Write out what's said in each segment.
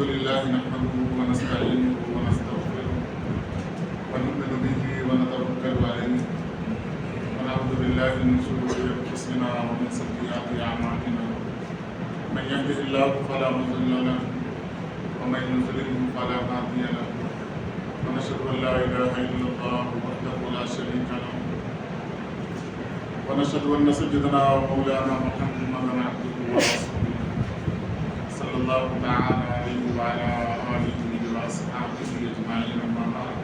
لله نحمده ونستعينه ونستغفره ونؤمن به ونتوكل عليه ونعوذ بالله من شرور انفسنا ومن سيئات اعمالنا من يهده الله فلا مضل له ومن يضلل فلا هادي له ونشهد ان لا اله الا الله وحده لا شريك له ونشهد ان سيدنا ومولانا محمدا عبده ورسوله صلى الله تعالى عليه وعلى اله واصحابه اجمعين اما بعد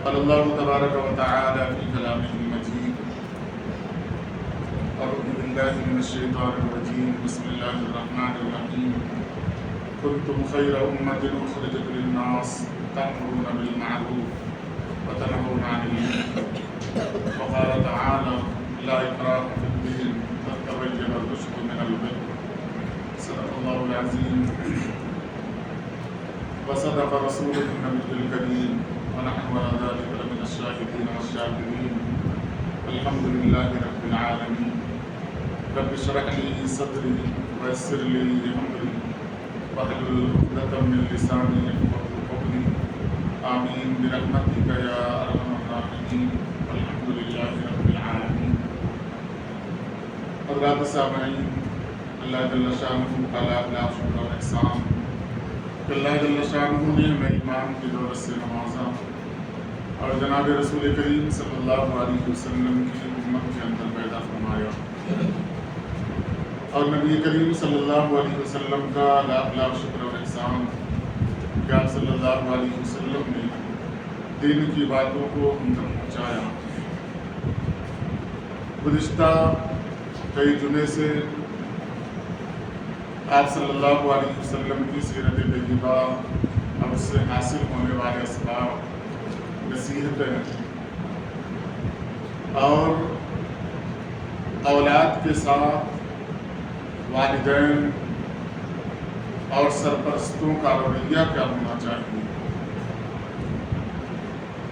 قال الله تبارك وتعالى في كلامه المجيد اعوذ بالله من الشيطان الرجيم بسم الله الرحمن الرحيم كنتم خير امه اخرجت للناس تأمرون بالمعروف وتنهون عن المنكر وقال تعالى لا إكراه في الدين قد تبين الرشد من الغي صدق الله العظيم وصدق رسوله النبي الكريم ونحن على ذلك لمن الشاهدين والشاكرين الحمد لله رب العالمين رب اشرح لي صدري ويسر لي أمري واحلل عقدة من لساني يفقهوا قولي آمين برحمتك يا أرحم الراحمين الحمد لله رب العالمین۔ حضرات سامعین، اللہ جل شانہ کا لاکھ لاکھ شکر و احسان کہ اللہ جل شانہ نے ہمیں ایمان کی دولت سے نوازا اور جناب رسول کریم صلی اللہ علیہ وسلم کی امت کے اندر پیدا فرمایا، اور نبی کریم صلی اللہ علیہ وسلم کا لاکھ لاکھ شکر و احسان کہ آپ صلی اللہ علیہ وسلم نے دین کی باتوں کو ہم تک پہنچایا۔ گزشتہ کئی جمعے سے آپ صلی اللہ علیہ وسلم کی سیرت طیبہ اور اس سے حاصل ہونے والے اسباب، نصیحتیں اور اولاد کے ساتھ والدین اور سرپرستوں کا رویہ کیا ہونا چاہیے،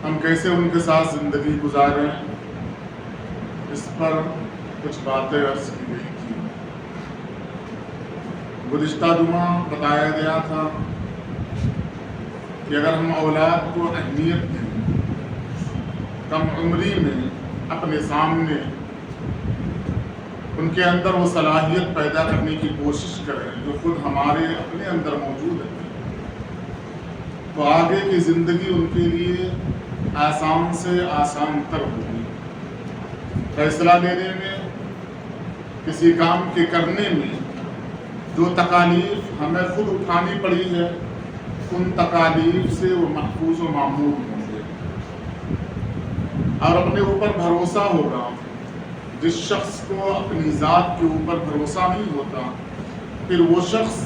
ہم کیسے ان کے ساتھ زندگی گزاریں، اس پر کچھ باتیں عرض کی گئی تھی۔ گزشتہ جمعہ بتایا گیا تھا کہ اگر ہم اولاد کو اہمیت دیں، کم عمری میں اپنے سامنے ان کے اندر وہ صلاحیت پیدا کرنے کی کوشش کریں جو خود ہمارے اپنے اندر موجود ہے، تو آگے کی زندگی ان کے لیے آسان سے آسان تر ہوگی۔ فیصلہ لینے میں، کسی کام کے کرنے میں جو تکالیف ہمیں خود اٹھانی پڑی ہے، ان تکالیف سے وہ محفوظ و معمول ہوں گے، اور اپنے اوپر بھروسہ ہوگا۔ جس شخص کو اپنی ذات کے اوپر بھروسہ نہیں ہوتا، پھر وہ شخص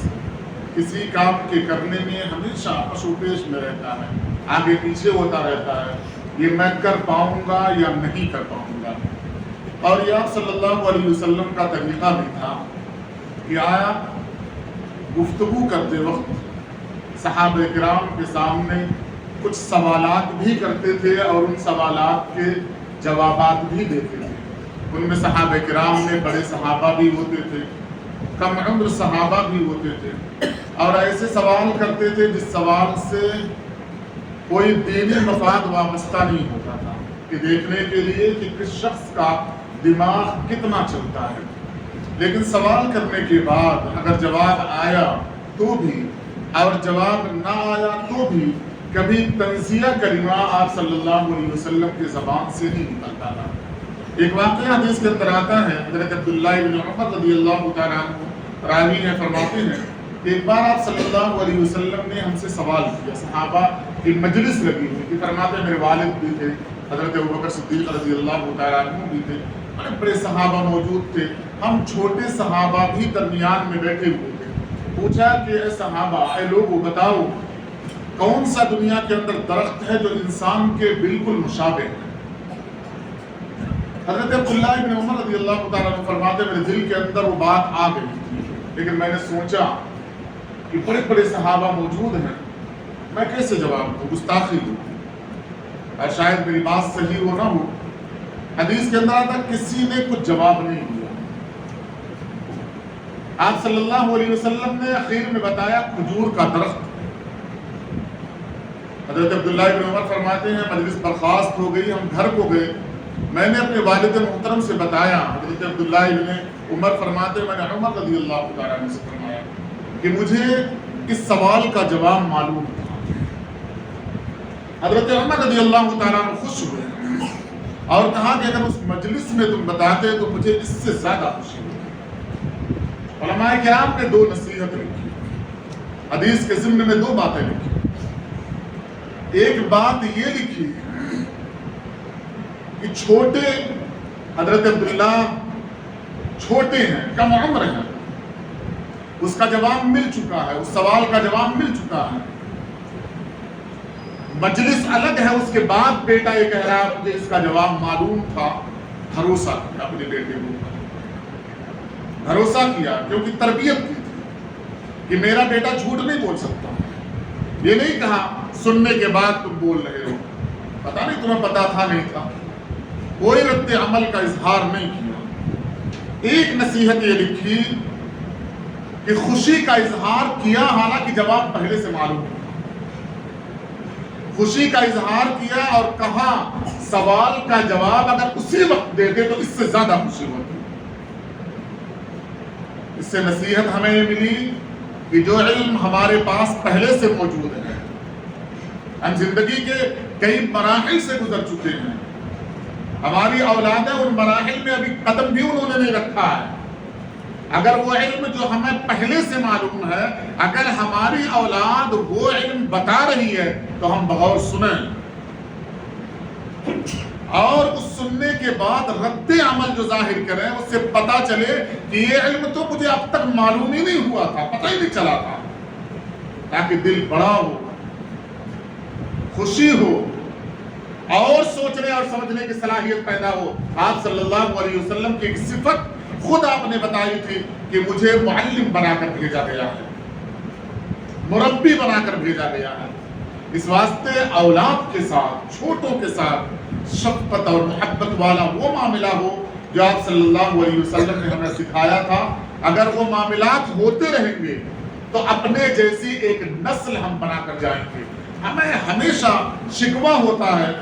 کسی کام کے کرنے میں ہمیشہ پش و پیش میں رہتا ہے، آگے پیچھے ہوتا رہتا ہے، یہ میں کر پاؤں گا یا نہیں کر پاؤں گا۔ اور یہ آپ صلی اللہ علیہ وسلم کا طریقہ بھی تھا کہ آیا گفتگو کرتے وقت صحابہ کرام کے سامنے کچھ سوالات بھی کرتے تھے اور ان سوالات کے جوابات بھی دیتے تھے۔ ان میں صحابہ کرام میں بڑے صحابہ بھی ہوتے تھے، کم عمر صحابہ بھی ہوتے تھے، اور ایسے سوال کرتے تھے جس سوال سے کوئی دینی مفاد وابستہ نہیں ہوتا تھا، کہ دیکھنے کے لیے کہ کس شخص کا دماغ کتنا چلتا ہے، لیکن سوال کرنے کے بعد اگر جواب آیا تو بھی اور جواب نہ آیا تو بھی کبھی تنزیہ کلمہ آپ صلی اللہ علیہ وسلم کی زبان سے نہیں نکلتا تھا۔ ایک واقعہ حدیث کے اندر آتا ہے، حضرت عبداللہ بن عمر رضی اللہ تعالیٰ عنہ راوی ہیں، فرماتے ہیں کہ ایک بار آپ صلی اللہ علیہ وسلم نے ہم سے سوال کیا، صحابہ کی مجلس لگی ہوئی تھی، فرماتے ہیں میرے والد بھی تھے، حضرت ابوبکر صدیق رضی اللہ تعالیٰ عنہ بھی تھے، بڑے بڑے صحابہ موجود تھے، ہم چھوٹے صحابہ بھی درمیان میں بیٹھے ہوئے تھے۔ پوچھا کہ اے صحابہ، اے لوگوں بتاؤ کون سا دنیا کے اندر درخت ہے جو انسان کے بالکل مشابہ ہے؟ حضرت عبداللہ بن عمر رضی اللہ تعالیٰ عنہ فرماتے میرے دل کے اندر وہ بات آ گئی تھی، لیکن میں نے سوچا کہ بڑے بڑے صحابہ موجود ہیں، میں کیسے جواب دوں، گستاخی دوں، اور شاید میری بات صحیح ہو نہ ہو۔ حدیث کے اندر آتا کسی نے کچھ جواب نہیں دیا، آپ صلی اللہ علیہ وسلم نے اخیر میں بتایا کھجور کا درخت. حضرت عبداللہ بن عمر فرماتے ہیں مجلس برخاست ہو گئی, ہم گھر کو گئے, میں نے اپنے والد محترم سے بتایا. حضرت عبداللہ بن عمر فرماتے ہیں میں نے عمر رضی اللہ تعالیٰ عنہ سے فرمایا کہ مجھے اس سوال کا جواب معلوم تھا. حضرت عمر رضی اللہ تعالیٰ عنہ خوش ہوئے اور کہا کہ اگر اس مجلس میں تم بتاتے تو مجھے اس سے زیادہ خوشی ہوتی. علماء کرام نے 2 نصیحت لکھی, حدیث کے ضمن میں 2 باتیں لکھی. ایک بات یہ لکھی کہ چھوٹے حضرت عبداللہ چھوٹے ہیں, کم عمر ہیں, اس کا جواب مل چکا ہے, اس سوال کا جواب مل چکا ہے. مجلس الگ ہے, اس کے بعد بیٹا یہ کہہ رہا ہے مجھے اس کا جواب معلوم تھا. بھروسہ کیا اپنے بیٹے کو, بھروسہ کیا کیونکہ تربیت کی تھی کہ میرا بیٹا جھوٹ نہیں بول سکتا. یہ نہیں کہا سننے کے بعد تم بول رہے ہو, پتا نہیں تمہیں پتا تھا نہیں تھا. کوئی رد عمل کا اظہار نہیں کیا. ایک نصیحت یہ لکھی کہ خوشی کا اظہار کیا حالانکہ جواب پہلے سے معلوم تھا. خوشی کا اظہار کیا اور کہا سوال کا جواب اگر اسی وقت دیتے تو اس سے زیادہ خوشی ہوتی. اس سے نصیحت ہمیں یہ ملی کہ جو علم ہمارے پاس پہلے سے موجود ہے, ہم زندگی کے کئی مراحل سے گزر چکے ہیں, ہماری اولادیں ان مراحل میں ابھی قدم بھی انہوں نے نہیں رکھا ہے. اگر وہ علم جو ہمیں پہلے سے معلوم ہے, اگر ہماری اولاد وہ علم بتا رہی ہے تو ہم بغور سنیں اور اس سننے کے بعد رد عمل جو ظاہر کریں, اس سے پتا چلے کہ یہ علم تو مجھے اب تک معلوم ہی نہیں ہوا تھا, پتہ ہی نہیں چلا تھا, تاکہ دل بڑا ہو, خوشی ہو اور سوچنے اور سمجھنے کی صلاحیت پیدا ہو. آپ صلی اللہ علیہ وسلم کی ایک صفت خود آپ نے بتائی تھی کہ مجھے معلم بنا کر بھیجا گیا ہے, مربی بنا کر بھیجا گیا ہے. اس واسطے اولاد کے ساتھ, چھوٹوں کے ساتھ شفقت اور محبت والا وہ معاملہ ہو جو آپ صلی اللہ علیہ وسلم نے ہمیں سکھایا تھا. اگر وہ معاملات ہوتے رہیں گے تو اپنے جیسی ایک نسل ہم بنا کر جائیں گے. ہمیں ہمیشہ شکوہ ہوتا ہے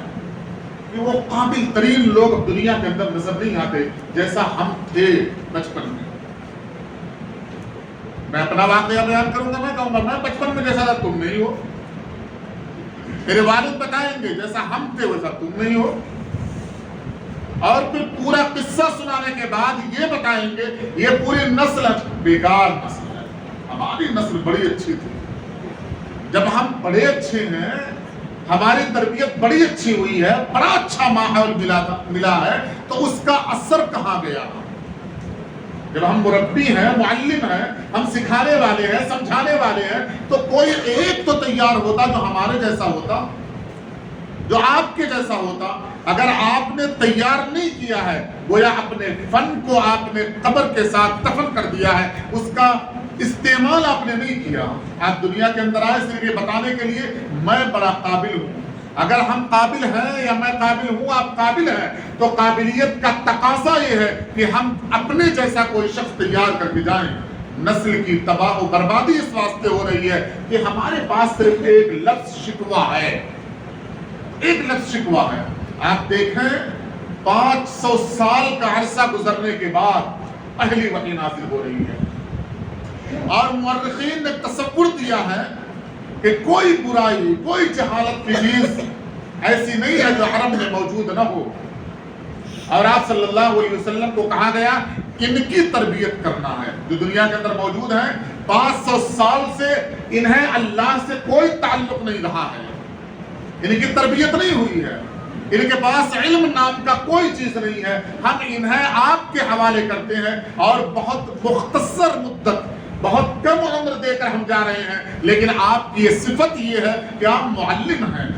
کہ وہ قابل ترین لوگ اب دنیا کے اندر نظر نہیں آتے جیسا ہم تھے بچپن میں. میں اپنا واقعہ بیان کروں گا, میں کہوں گا میں بچپن میں جیسا تھا تم نہیں ہو. میرے والد بتائیں گے جیسا ہم تھے ویسا تم نہیں ہو. اور پھر پورا قصہ سنانے کے بعد یہ بتائیں گے یہ پوری نسل بیکار نسل ہے, ہماری نسل بڑی اچھی تھی. جب ہم بڑے اچھے ہیں, ہماری تربیت بڑی اچھی ہوئی ہے, بڑا اچھا ماحول ملا ہے, تو اس کا اثر کہاں گیا؟ جب ہم مربی ہیں, معلم ہیں, ہم سکھانے والے ہیں, سمجھانے والے ہیں, تو کوئی ایک تو تیار ہوتا جو ہمارے جیسا ہوتا, جو آپ کے جیسا ہوتا. اگر آپ نے تیار نہیں کیا ہے, گویا اپنے فن کو آپ نے قبر کے ساتھ دفن کر دیا ہے, اس کا استعمال آپ نے نہیں کیا. آپ دنیا کے اندر آئے صرف یہ بتانے کے لیے میں بڑا قابل ہوں. اگر ہم قابل ہیں یا میں قابل ہوں, آپ قابل ہیں, تو قابلیت کا تقاضا یہ ہے کہ ہم اپنے جیسا کوئی شخص تیار کر کے جائیں. نسل کی تباہ و بربادی اس واسطے ہو رہی ہے کہ ہمارے پاس صرف ایک لفظ شکوہ ہے, ایک لفظ شکوہ ہے. آپ دیکھیں 500 سال کا عرصہ گزرنے کے بعد پہلی وحی نازل ہو رہی ہے, اور مورخین نے تصور دیا ہے کہ کوئی برائی, کوئی جہالت کی چیز ایسی نہیں ہے جو حرم میں موجود نہ ہو. اور آپ صلی اللہ علیہ وسلم کو کہا گیا ان کی تربیت کرنا ہے جو دنیا کے اندر موجود ہیں. 500 سال سے انہیں اللہ سے کوئی تعلق نہیں رہا ہے, ان کی تربیت نہیں ہوئی ہے, ان کے پاس علم نام کا کوئی چیز نہیں ہے. ہم انہیں آپ کے حوالے کرتے ہیں اور بہت مختصر مدت, بہت کم عمر دے کر ہم جا رہے ہیں. لیکن آپ کی یہ صفت یہ ہے کہ آپ معلم ہیں,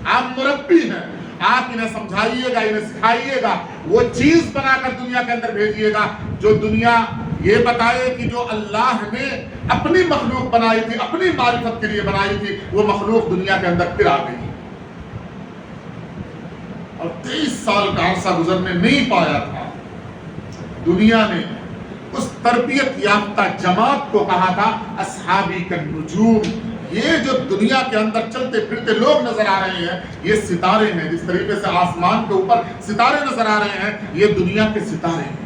آپ مربی ہیں. آپ انہیں سمجھائیے گا, انہیں سکھائیے گا, وہ چیز بنا کر دنیا کے اندر بھیجیے گا جو دنیا یہ بتائے کہ جو اللہ نے اپنی مخلوق بنائی تھی, اپنی معرفت کے لیے بنائی تھی, وہ مخلوق دنیا کے اندر پھر آ گئی. اور 23 سال کا عرصہ گزرنے نہیں پایا تھا, دنیا نے اس تربیت یافتہ جماعت کو کہا تھا اصحابی کا نجوم. یہ جو دنیا کے اندر چلتے پھرتے لوگ نظر آ رہے ہیں یہ ستارے ہیں. جس طریقے سے آسمان کے اوپر ستارے نظر آ رہے ہیں یہ دنیا کے ستارے ہیں.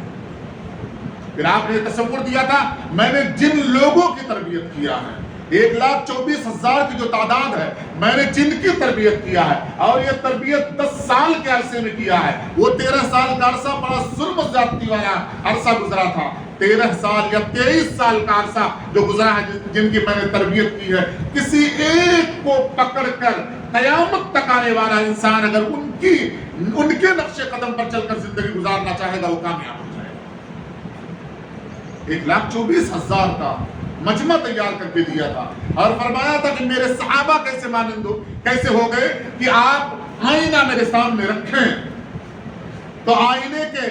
پھر آپ نے تصور دیا تھا میں نے جن لوگوں کی تربیت کیا ہے 1,24,000 کی جو تعداد ہے میں نے جن کی تربیت کیا ہے اور یہ تربیت 10 سال کے عرصے میں کیا ہے. وہ 13 سال کا عرصہ بڑا ظلم و زیادتی والا عرصہ گزرا تھا. 13 سال یا 23 سال کا عرصہ جو گزرا ہے جن کی میں نے تربیت کی ہے. کسی ایک کو پکڑ کر قیامت تک آنے والا انسان اگر ان کے نقش قدم پر چل کر زندگی گزارنا چاہے گا وہ کامیاب ہو جائے گا. 1,24,000 کا مجمع تیار کر کے دیا تھا اور فرمایا تھا کہ میرے صحابہ کیسے ہو گئے کہ آپ آئینہ میرے سامنے رکھیں تو آئینے کے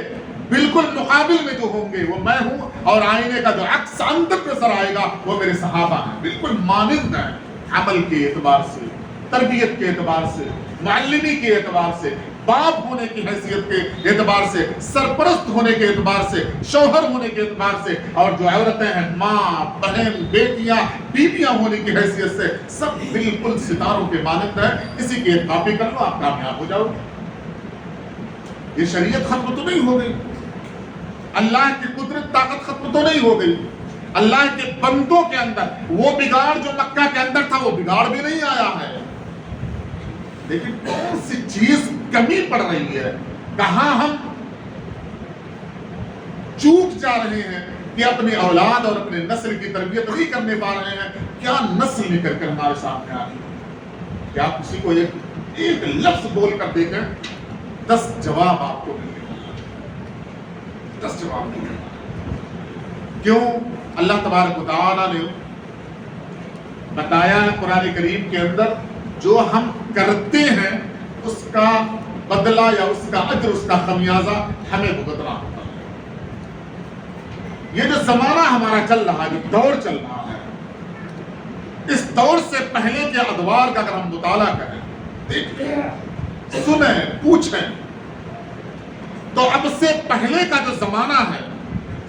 بالکل مقابل میں جو ہوں گے وہ میں ہوں اور آئینے کا جو عکس اندر نظر آئے گا وہ میرے صحابہ ہیں. بالکل مانند ہیں عمل کے اعتبار سے, تربیت کے اعتبار سے, معلمی کے اعتبار سے, باپ ہونے کی حیثیت کے اعتبار سے, سرپرست ہونے کے اعتبار سے, شوہر ہونے کے اعتبار سے, اور جو عورتیں ہیں ماں, بہن, بیٹیاں, بیویاں ہونے کی حیثیت سے سب بالکل ستاروں کے مانند ہیں. کسی کی ایک کاپی کر لو آپ کامیاب ہو جاؤ. یہ شریعت ختم تو نہیں ہو گئی, اللہ کی قدرت طاقت ختم تو نہیں ہو گئی. اللہ کے بندوں کے اندر وہ بگاڑ جو مکہ کے اندر تھا وہ بگاڑ بھی نہیں آیا ہے. لیکن کون سی چیز کمی پڑ رہی ہے, کہاں ہم چوک جا رہے ہیں کہ اپنی اولاد اور اپنے نسل کی تربیت نہیں کرنے پا رہے ہیں. کیا نسل نکل کر ہمارے سامنے آ رہی ہے؟ کیا آپ کسی کو ایک لفظ بول کر دیکھیں 10 جواب آپ کو ملیں گے. 10 جواب ملیں گے. کیوں؟ اللہ تبارک و تعالیٰ نے بتایا ہے قرآن کریم کے اندر جو ہم کرتے ہیں اس کا بدلہ یا اس کا اجر, اس کا خمیازہ ہمیں بھگتنا ہوتا ہے. یہ جو زمانہ ہمارا چل رہا ہے, جو دور چل رہا ہے, اس دور سے پہلے کے ادوار کا اگر ہم مطالعہ کریں, دیکھیں, سنیں, پوچھیں, تو اب سے پہلے کا جو زمانہ ہے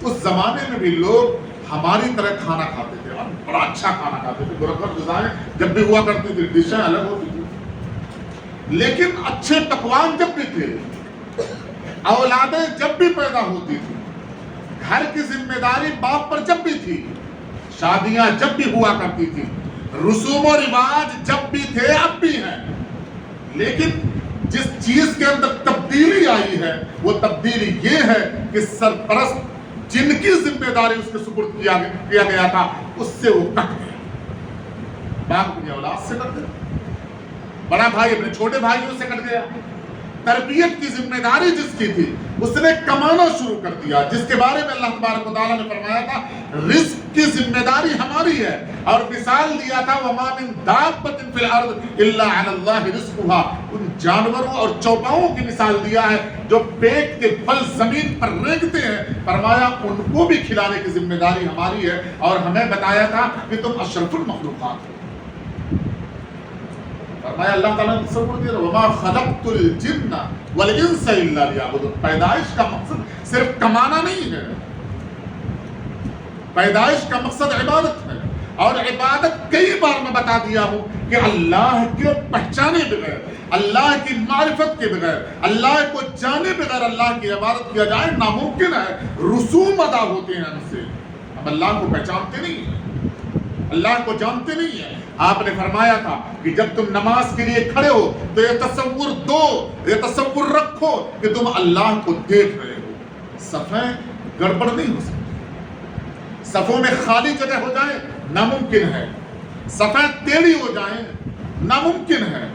اس زمانے میں بھی لوگ ہماری طرح کھانا کھاتے تھے اور بڑا اچھا کھانا کھاتے تھے. برکت غذائیں جب بھی ہوا کرتی تھی, ڈشیں الگ ہوتی تھی, لیکن اچھے پکوان جب بھی تھے, اولادیں جب بھی پیدا ہوتی تھی, گھر کی ذمہ داری باپ پر جب بھی تھی, شادیاں جب بھی ہوا کرتی تھی, رسوم و رواج جب بھی تھے اب بھی ہیں. لیکن جس چیز کے اندر تبدیلی آئی ہے وہ تبدیلی یہ ہے کہ سرپرست جن کی ذمہ داری اس کے سپرد کیا گیا تھا اس سے وہ کٹ گیا. باپ اپنی اولاد سے کٹ گیا, بڑا بھائی اپنے چھوٹے بھائیوں سے کٹ گیا. تربیت کی ذمہ داری جس کی تھی اس نے کمانا شروع کر دیا, جس کے بارے میں اللہ تبارک و تعالیٰ نے فرمایا تھا رزق کی ذمہ داری ہماری ہے, اور مثال دیا تھا وَمَا مِن دَابَّةٍ فِي الْأَرْضِ إِلَّا عَلَى اللَّهِ رِزْقُهَا. ان جانوروں اور چوپاؤں کی مثال دیا ہے جو پیٹ کے پھل زمین پر رینگتے ہیں, فرمایا ان کو بھی کھلانے کی ذمہ داری ہماری ہے, اور ہمیں بتایا تھا کہ تم اشرف المخلوقات ہو. فرمایا اللہ تعالیٰ نے تصور دیا وَمَا خَلَقْتُ الْجِنَّ وَالْإِنسَ إِلَّا لِيَعْبُدُونِ. پیدائش کا مقصد صرف کمانا نہیں ہے, پیدائش کا مقصد عبادت ہے, اور عبادت کئی بار میں بتا دیا ہوں کہ اللہ کو پہچانے بغیر, اللہ کی معرفت کے بغیر, اللہ کو جانے بغیر اللہ کی عبادت کیا جائے ناممکن ہے. رسوم ادا ہوتے ہیں ہم سے, ہم اللہ کو پہچانتے نہیں ہیں, اللہ کو جانتے نہیں ہیں. آپ نے فرمایا تھا کہ جب تم نماز کے لیے کھڑے ہو تو یہ تصور دو, یہ تصور رکھو کہ تم اللہ کو دیکھ رہے ہو. صفیں گڑبڑ نہیں ہو سکتی, صفوں میں خالی جگہ ہو جائے ناممکن ہے, صفیں ٹیڑھی ہو جائیں ناممکن ہے,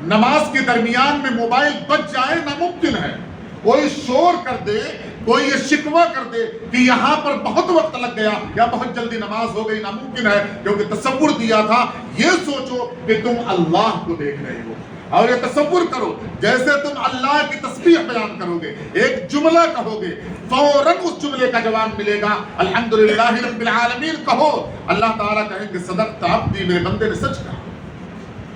نماز کے درمیان میں موبائل بج جائے ناممکن ہے, کوئی شور کر دے, کوئی یہ شکوہ کر دے کہ یہاں پر بہت وقت لگ گیا یا بہت جلدی نماز ہو گئی, ناممکن ہے. کیونکہ تصور دیا تھا یہ سوچو کہ تم اللہ کو دیکھ رہے ہو, اور یہ تصور کرو جیسے تم اللہ کی تسبیح بیان کرو گے, ایک جملہ کہو گے, فوراً اس جملے کا جواب ملے گا الحمدللہ رب العالمین کہو, اللہ تعالیٰ کہیں کہ صدقت عبدی, میرے بندے نے سچ کہا,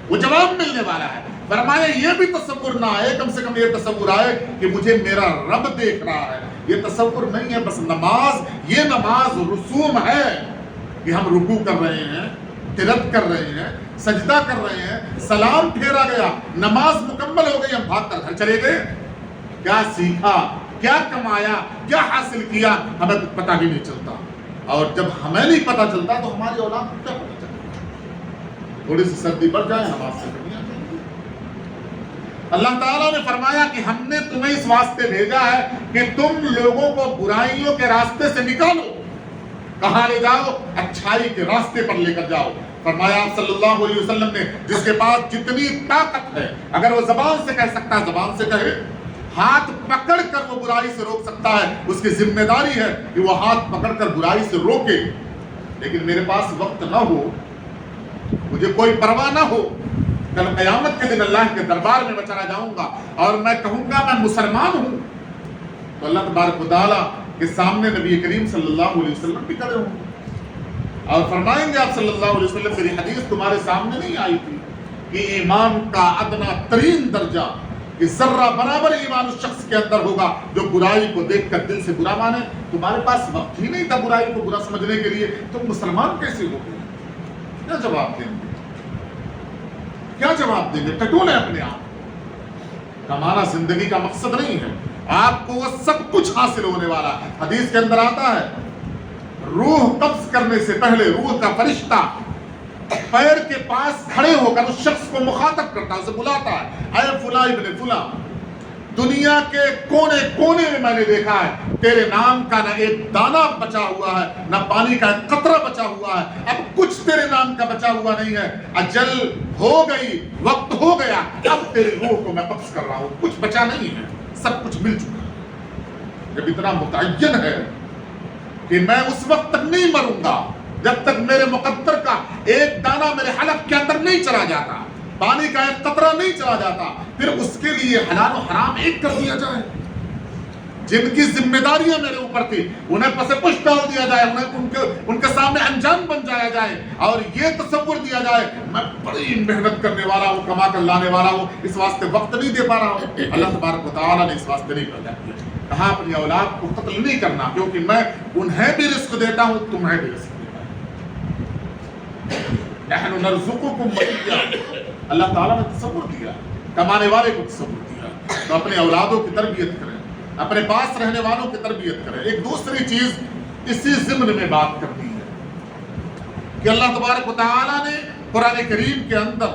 وہ جواب ملنے والا ہے. فرمایا یہ بھی تصور نہ آئے, کم سے کم یہ تصور آئے کہ مجھے میرا رب دیکھ رہا ہے, یہ تصور نہیں ہے. بس نماز، یہ نماز رسوم ہے کہ ہم رکوع کر رہے ہیں، قرات کر رہے ہیں، سجدہ کر رہے ہیں، سلام پھیرا گیا، نماز مکمل ہو گئی، ہم بھاگ کر گھر چلے گئے. کیا سیکھا، کیا کمایا، کیا حاصل کیا، ہمیں پتہ بھی نہیں چلتا. اور جب ہمیں نہیں پتہ چلتا تو ہماری اولاد کو کیا پتہ چلتا؟ تھوڑی سی سردی بڑھ جائے، نماز سے کمی آ جائے. اللہ تعالیٰ نے فرمایا کہ ہم نے تمہیں اس واسطے بھیجا ہے کہ تم لوگوں کو برائیوں کے راستے سے نکالو. کہاں لے جاؤ؟ اچھائی کے راستے پر لے کر جاؤ. فرمایا آپ صلی اللہ علیہ وسلم نے جس کے پاس جتنی طاقت ہے، اگر وہ زبان سے کہہ سکتا ہے زبان سے کہے، ہاتھ پکڑ کر وہ برائی سے روک سکتا ہے، اس کی ذمہ داری ہے کہ وہ ہاتھ پکڑ کر برائی سے روکے. لیکن میرے پاس وقت نہ ہو، مجھے کوئی پرواہ نہ ہو، کل قیامت کے دن اللہ کے دربار میں میں چلا جاؤں گا اور میں کہوں گا میں مسلمان ہوں، تو اللہ تبارک و تعالیٰ کے سامنے نبی کریم صلی اللہ علیہ وسلم بھی کھڑے ہوں گے اور فرمائیں گے آپ صلی اللہ علیہ وسلم میری حدیث تمہارے سامنے نہیں آئی تھی کہ ایمان کا ادنا ترین درجہ، کہ ذرہ برابر ایمان اس شخص کے اندر ہوگا جو برائی کو دیکھ کر دل سے برا مانے. تمہارے پاس وقت ہی نہیں تھا برائی کو برا سمجھنے کے لیے، تم مسلمان کیسے ہو گئے؟ کیا جواب دیں گے؟ کیا جواب دیں گے؟ ٹٹولے اپنے آپ. کمانا زندگی کا مقصد نہیں ہے، آپ کو وہ سب کچھ حاصل ہونے والا ہے. حدیث کے اندر آتا ہے روح قبض کرنے سے پہلے روح کا فرشتہ پیر کے پاس کھڑے ہو کر اس شخص کو مخاطب کرتا ہے، اسے بلاتا ہے، اے فلاں ابن فلاں، دنیا کے کونے کونے میں نے دیکھا ہے تیرے نام کا نہ ایک دانہ بچا ہوا ہے، نہ پانی کا ایک قطرہ بچا ہوا ہے، اب کچھ تیرے نام کا بچا ہوا نہیں ہے، اجل ہو گئی، وقت ہو گیا، اب تیری روح کو میں قبض کر رہا ہوں، کچھ بچا نہیں ہے، سب کچھ مل چکا ہے. جب اتنا متعین ہے کہ میں اس وقت تک نہیں مروں گا جب تک میرے مقدر کا ایک دانہ میرے حلق کے اندر نہیں چلا جاتا، پانی کا ایک قطرہ نہیں چلا جاتا، پھر اس کے لیے حلال و حرام ایک کر دیا جائے. جن کی ذمہ داریاں میرے اوپر تھی انہیں پس پش ڈال دیا جائے، ان کے سامنے انجام بن جایا جائے، اور یہ تصور دیا جائے میں بڑی محنت کرنے والا ہوں، کما کر لانے والا ہوں، اس واسطے وقت نہیں دے پا رہا ہوں. اللہ تبارک و تعالیٰ نے اس واسطے نہیں پیدا کیا. کہا اپنی اولاد کو قتل نہیں کرنا، کیونکہ میں انہیں بھی رزق دیتا ہوں، تمہیں بھی رزق دیتا ہوں. نحن نرزقکم وإياکم. اللہ تعالیٰ نے تصور دیا، کمانے والے کو تصور دیا. تو اپنے اولادوں کی تربیت کریں، اپنے پاس رہنے والوں کی تربیت کریں. ایک دوسری چیز اسی ضمن میں بات کرنی ہے کہ اللہ تبارک و تعالیٰ نے قرآن کریم کے اندر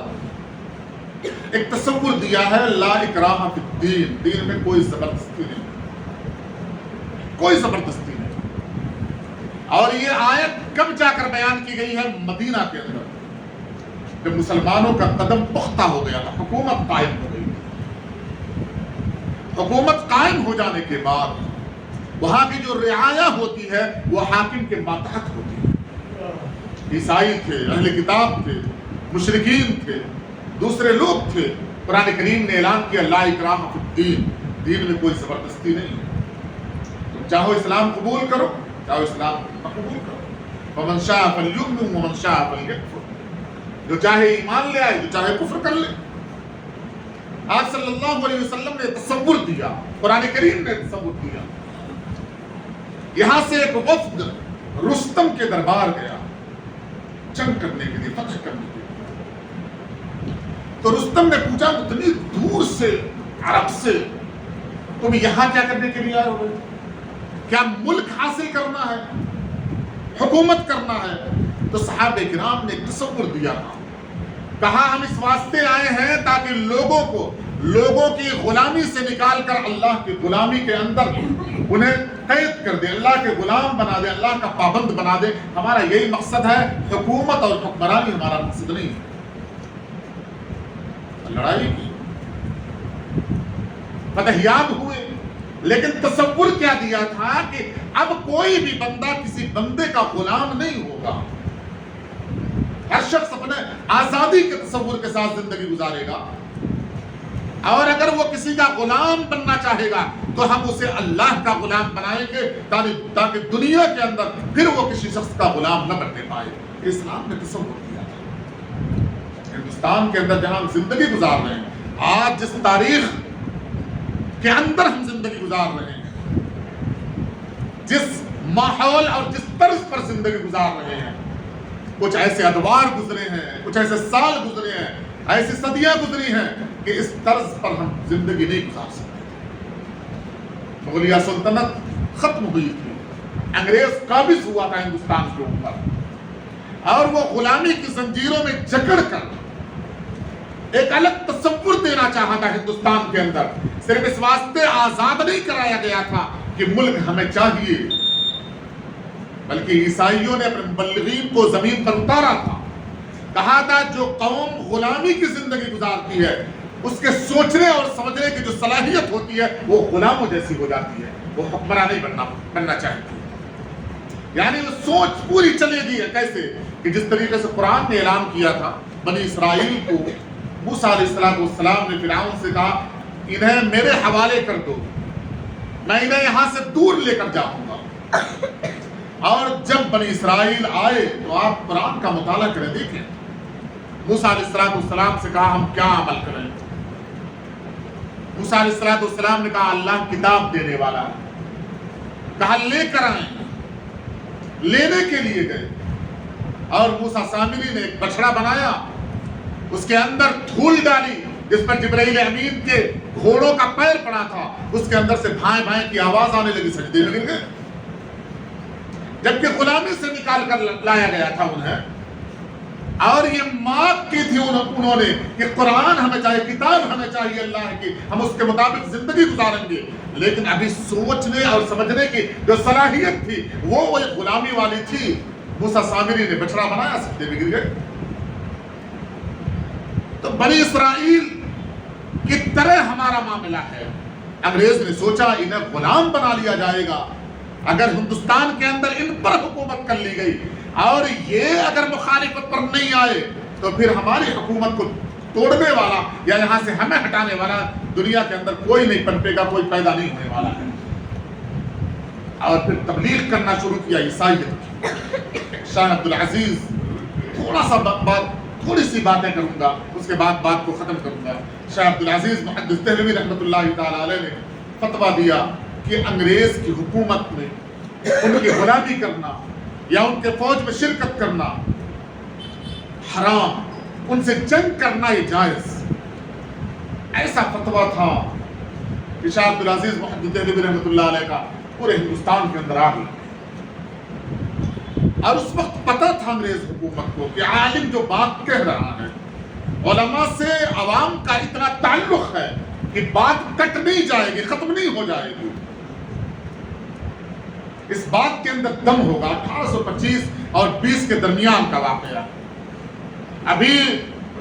ایک تصور دیا ہے، لا اکراہ فی الدین، دین میں کوئی زبردستی نہیں، کوئی زبردستی نہیں. اور یہ آیت کب جا کر بیان کی گئی ہے؟ مدینہ کے اندر، جب مسلمانوں کا قدم پختہ ہو گیا تھا، حکومت قائم ہو گئی. حکومت قائم ہو جانے کے بعد وہاں کی جو رعایا ہوتی ہے وہ حاکم کے ماتحت ہوتی ہے. عیسائی تھے، اہل کتاب تھے، مشرکین تھے، دوسرے لوگ تھے. قرآن کریم نے اعلان کیا لا اکراہ فی الدین، دین میں کوئی زبردستی نہیں ہے. تم چاہو اسلام قبول کرو، چاہو اسلام نہ قبول کرو. ومن شاء فلیؤمن ومن شاء فلیکفر، جو چاہے ایمان لے آئے، جو چاہے کفر کر لے. آپ صلی اللہ علیہ وسلم نے تصور دیا، قرآن کریم نے تصور دیا. یہاں سے ایک وفد رستم کے دربار گیا جنگ کرنے کے لیے، فتح کرنے کے لیے. تو رستم نے پوچھا اتنی دور سے، عرب سے، تم یہاں کیا کرنے کے لیے آئے ہو؟ کیا ملک حاصل کرنا ہے، حکومت کرنا ہے؟ تو صحابہ کرام نے تصور دیا تھا، کہا ہم اس واسطے آئے ہیں تاکہ لوگوں کی غلامی سے نکال کر اللہ کی غلامی کے اندر انہیں قید کر دے، اللہ کے غلام بنا دے، اللہ کا پابند بنا دے. ہمارا یہی مقصد ہے، حکومت اور حکمرانی ہمارا مقصد نہیں ہے. لڑائی کی، فتحیاب ہوئے، لیکن تصور کیا دیا تھا کہ اب کوئی بھی بندہ کسی بندے کا غلام نہیں ہوگا. ہر شخص اپنے آزادی کے تصور کے ساتھ زندگی گزارے گا، اور اگر وہ کسی کا غلام بننا چاہے گا تو ہم اسے اللہ کا غلام بنائیں گے تاکہ دنیا کے اندر پھر وہ کسی شخص کا غلام نہ بننے پائے. اسلام نے تصور کیا تھا. ہندوستان کے اندر جہاں ہم زندگی گزار رہے ہیں، آج جس تاریخ کے اندر ہم زندگی گزار رہے ہیں، جس ماحول اور جس طرز پر زندگی گزار رہے ہیں، کچھ ایسے ادوار گزرے ہیں، کچھ ایسے سال گزرے ہیں، ایسی صدیاں گزری ہیں کہ اس طرز پر ہم زندگی نہیں گزار سکتے۔ مغلیہ سلطنت ختم ہوئی تھی، انگریز قابض ہوا تھا ہندوستان کے اوپر، اور وہ غلامی کی زنجیروں میں جکڑ کر ایک الگ تصور دینا چاہا تھا ہندوستان کے اندر۔ صرف اس واسطے آزاد نہیں کرایا گیا تھا کہ ملک ہمیں چاہیے، بلکہ عیسائیوں نے اپنے مبلغین کو زمین پر اتارا تھا، کہا تھا جو قوم غلامی کی زندگی گزارتی ہے اس کے سوچنے اور سمجھنے کی جو صلاحیت ہوتی ہے وہ غلاموں جیسی ہو جاتی ہے، وہ حکمراں نہیں بننا چاہتی۔ یعنی وہ سوچ پوری چلے گی ہے کیسے کہ جس طریقے سے قرآن نے اعلان کیا تھا بنی اسرائیل کو، موسیٰ علیہ السلام نے فرعون سے کہا انہیں میرے حوالے کر دو، میں انہیں یہاں سے دور لے کر جاؤں گا۔ اور جب بنی اسرائیل آئے تو آپ قرآن کا مطالعہ کریں، دیکھیں موسیٰ علیہ السلام سے کہا ہم کیا عمل کریں؟ موسیٰ علیہ السلام نے کہا اللہ کتاب دینے والا ہے، کہا لے کر آئیں، لینے کے لیے گئے، اور موسیٰ سامری نے ایک بچڑا بنایا، اس کے اندر دھول ڈالی جس پر جبرائیل امین کے گھوڑوں کا پیر پڑا تھا، اس کے اندر سے بھائیں بھائیں کی آواز آنے لگی، سجدے میں گر گئے، جبکہ غلامی سے نکال کر لایا گیا تھا انہیں۔ اور یہ مانگ کی تھی انہوں نے کہ قرآن ہمیں چاہیے، کتاب ہمیں چاہیے اللہ کی، ہم اس کے مطابق زندگی گزاریں گے، لیکن ابھی سوچنے اور سمجھنے کی جو صلاحیت تھی وہ ایک غلامی والی تھی۔ موسیٰ سامری نے بچڑا بنایا، سجدے میں گر گئے۔ تو بنی اسرائیل کی طرح ہمارا معاملہ ہے، انگریز نے سوچا انہیں غلام بنا لیا جائے گا، اگر ہندوستان کے اندر ان پر حکومت کر لی گئی اور یہ اگر مخالفت پر نہیں آئے تو پھر ہماری حکومت کو توڑنے والا یا یہاں سے ہمیں ہٹانے والا دنیا کے اندر کوئی نہیں پنپے گا، کوئی پیدا نہیں ہونے والا ہے۔ اور پھر تبلیغ کرنا شروع کیا عیسائیت کی۔ شاہ عبدالعزیز تھوڑی سی باتیں کروں گا، اس کے بعد بات کو ختم کروں گا۔ شاہ عبدالعزیز محدث دہلوی رحمۃ اللہ تعالی علیہ نے فتویٰ دیا کہ انگریز کی حکومت میں ان کی غلامی کرنا یا ان کے فوج میں شرکت کرنا حرام، ان سے جنگ کرنا یہ جائز۔ ایسا فتویٰ تھا کہ شاہ عبدالعزیز محدث دہلوی رحمۃ اللہ علیہ کا پورے ہندوستان کے اندر آ گئی، اور اس وقت پتہ تھا انگریز حکومت کو کہ عالم جو بات کہہ رہا ہے، علماء سے عوام کا اتنا تعلق ہے کہ بات کٹ نہیں جائے گی، ختم نہیں ہو جائے گی، اس بات کے اندر دم ہوگا۔ 1825 اور 20 کے درمیان کا واقعہ، ابھی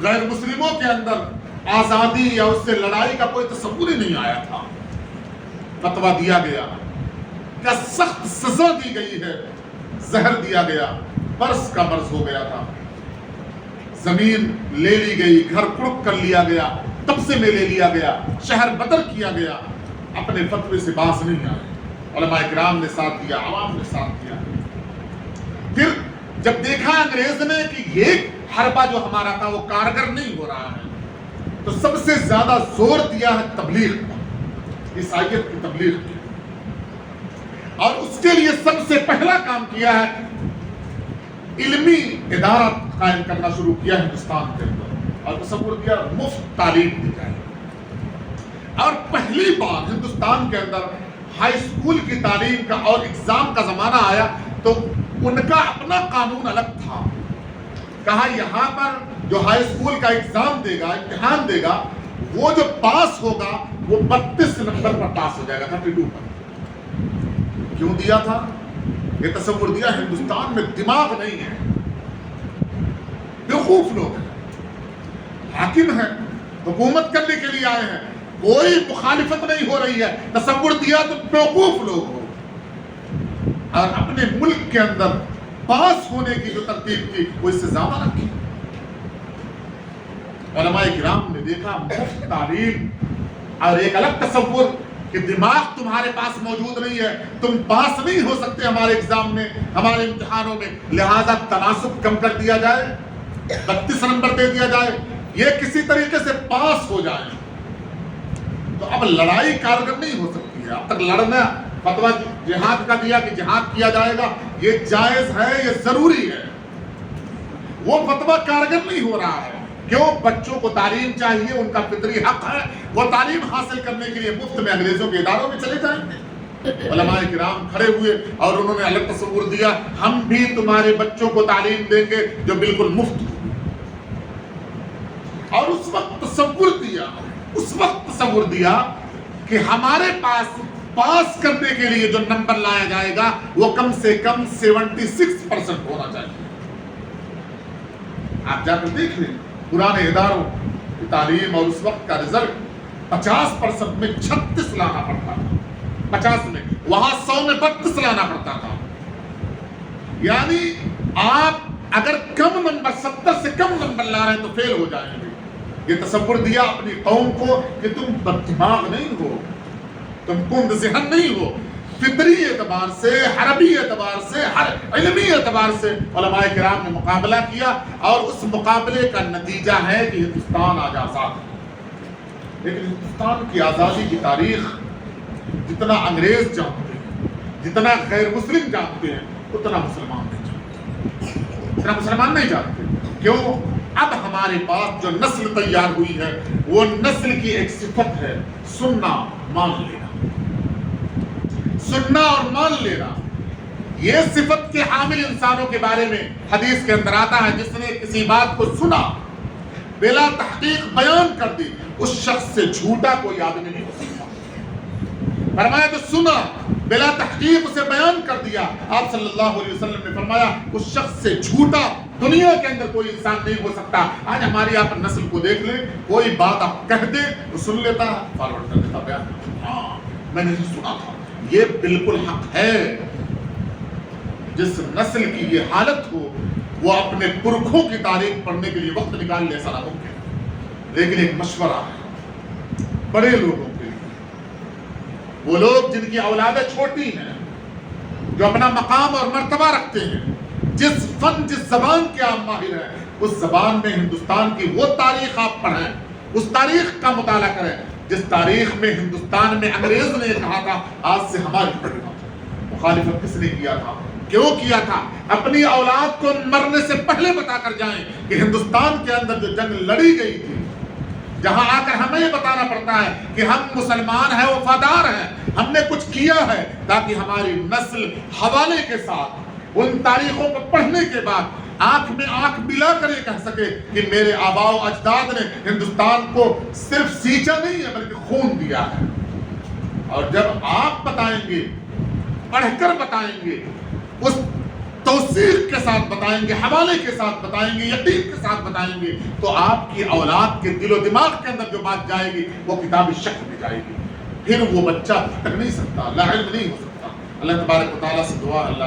غیر مسلموں کے اندر آزادی یا اس سے لڑائی کا کوئی تصور ہی نہیں آیا تھا۔ فتویٰ دیا گیا کہ سخت سزا دی گئی ہے، زہر دیا گیا، برس کا برس ہو گیا تھا، زمین لے لی گئی، گھر کڑک کر لیا گیا، تبصرے میں لے لیا گیا، شہر بدر کیا گیا، اپنے فتوے سے باز نہیں آئے۔ علماء کرام نے ساتھ دیا، عوام نے ساتھ دیا۔ پھر جب دیکھا انگریز نے کہ یہ حربہ جو ہمارا تھا وہ کارگر نہیں ہو رہا ہے، تو سب سے زیادہ زور دیا ہے تبلیغ پر، عیسائیت کی تبلیغ کی، اور اس کے لیے سب سے پہلا کام کیا ہے علمی ادارہ قائم کرنا شروع کیا ہندوستان کے اندر، اور تصور کیا مفت تعلیم دی جائے۔ اور پہلی بار ہندوستان کے اندر ہائی اسکول کی تعلیم کا اور ایگزام کا زمانہ آیا تو ان کا اپنا قانون الگ تھا۔ کہا یہاں پر جو ہائی اسکول کا ایگزام دے گا، امتحان دے گا، وہ جو پاس ہوگا وہ 32 نمبر پر پاس ہو جائے گا، 32 پر۔ کیوں دیا تھا؟ یہ تصور دیا ہندوستان میں دماغ نہیں ہے، بیوقوف لوگ ہیں، حاکم ہیں، حکومت کرنے کے لیے آئے ہیں، کوئی مخالفت نہیں ہو رہی ہے، تصور دیا تو بیوقوف لوگ ہو۔ اور اپنے ملک کے اندر پاس ہونے کی جو ترتیب تھی وہ اس سے زیادہ رکھی۔ علماء کرام نے دیکھا مفت تعلیم اور ایک الگ تصور کہ دماغ تمہارے پاس موجود نہیں ہے، تم پاس نہیں ہو سکتے ہمارے ایگزام میں، ہمارے امتحانوں میں، لہذا تناسب کم کر دیا جائے، 32 نمبر دے دیا جائے، یہ کسی طریقے سے پاس ہو جائے۔ تو اب لڑائی کارگر نہیں ہو سکتی ہے، اب تک لڑنا فتویٰ جہاد کا دیا کہ جہاد کیا جائے گا، یہ جائز ہے، یہ ضروری ہے، وہ فتویٰ کارگر نہیں ہو رہا ہے۔ کیوں؟ بچوں کو تعلیم چاہیے، ان کا فطری حق ہے، وہ تعلیم حاصل کرنے کے لیے مفت میں انگریزوں کے اداروں میں چلے جائیں گے۔ علماء کرام کھڑے ہوئے اور انہوں نے الگ تصور دیا، ہم بھی تمہارے بچوں کو تعلیم دیں گے جو بالکل مفت ہو۔ اور اس وقت تصور دیا کہ ہمارے پاس کرنے کے لیے جو نمبر لایا جائے گا وہ کم سے کم 76% ہونا چاہیے۔ آپ جا کر دیکھ لیں پرانے اداروں کی تعلیم اور اس وقت کا رزلٹ 50% میں 36 لانا پڑتا تھا، 50 میں، وہاں 100 میں 32 لانا پڑتا تھا۔ یعنی آپ اگر کم نمبر 70 سے کم نمبر لا رہے ہیں تو فیل ہو جائیں گے۔ یہ تصور دیا اپنی قوم کو کہ تم بددماغ نہیں ہو، تم کند ذہن نہیں ہو، فطری اعتبار سے، عربی اعتبار سے، علمی اعتبار سے علماء کرام نے مقابلہ کیا، اور اس مقابلے کا نتیجہ ہے کہ ہندوستان آج آزاد ہے۔ لیکن ہندوستان کی آزادی کی تاریخ جتنا انگریز جانتے ہیں، جتنا غیر مسلم جانتے ہیں، اتنا مسلمان نہیں جانتے۔ کیوں؟ اب ہمارے پاس جو نسل تیار ہوئی ہے وہ نسل کی ایک صفت ہے، سننا مان لینا، سننا اور مان لینا۔ یہ صفت کے حامل انسانوں کے بارے میں حدیث کے اندر آتا ہے، جس نے کسی بات کو سنا بلا تحقیق بیان کر دی، اس شخص سے جھوٹا کوئی آدمی نہیں ہو سکتا۔ فرمایا کہ سنا بلا تحقیق اسے بیان کر دیا، آپ صلی اللہ علیہ وسلم نے فرمایا اس شخص سے جھوٹا دنیا کے اندر کوئی انسان نہیں ہو سکتا۔ آج ہماری آپ نسل کو دیکھ لیں، کوئی بات آپ کہہ دیں وہ سن لیتا ہے، فارورڈ کر دیتا، بیان ہاں میں نے سنا تھا۔ یہ بالکل حق ہے۔ جس نسل کی یہ حالت ہو وہ اپنے پرکھوں کی تاریخ پڑھنے کے لیے وقت نکال لے، ایسا ناممکن ہے۔ لیکن ایک مشورہ ہے بڑے لوگوں کے لیے، وہ لوگ جن کی اولادیں چھوٹی ہیں، جو اپنا مقام اور مرتبہ رکھتے ہیں، جس فن جس زبان کے آپ ماہر ہیں، اس زبان میں ہندوستان کی وہ تاریخ آپ پڑھیں، اس تاریخ کا مطالعہ کریں جس تاریخ میں ہندوستان میں انگریز نے کہا تھا آج سے ہماری مخالفت کس نے کیا تھا، کیوں کیا تھا۔ اپنی اولاد کو مرنے سے پہلے بتا کر جائیں کہ ہندوستان کے اندر جو جنگ لڑی گئی تھی، جہاں آ کر ہمیں یہ بتانا پڑتا ہے کہ ہم مسلمان ہیں، وفادار ہیں، ہم نے کچھ کیا ہے، تاکہ ہماری نسل حوالے کے ساتھ ان تاریخوں کو پڑھنے کے بعد آنکھ میں آنکھ ملا کر یہ کہہ سکے کہ میرے آباء و اجداد نے ہندوستان کو صرف سینچا نہیں ہے بلکہ خون دیا ہے۔ اور جب آپ بتائیں گے، پڑھ کر بتائیں گے، اس توثیق کے ساتھ بتائیں گے، حوالے کے ساتھ بتائیں گے، یقین کے ساتھ بتائیں گے، تو آپ کی اولاد کے دل و دماغ کے اندر جو بات جائے گی وہ کتابی شکل میں جائے گی۔ پھر وہ بچہ بھٹک نہیں سکتا، لا علم نہیں ہو سکتا۔ اللہ تبارک و تعالیٰ سے دعا، اللہ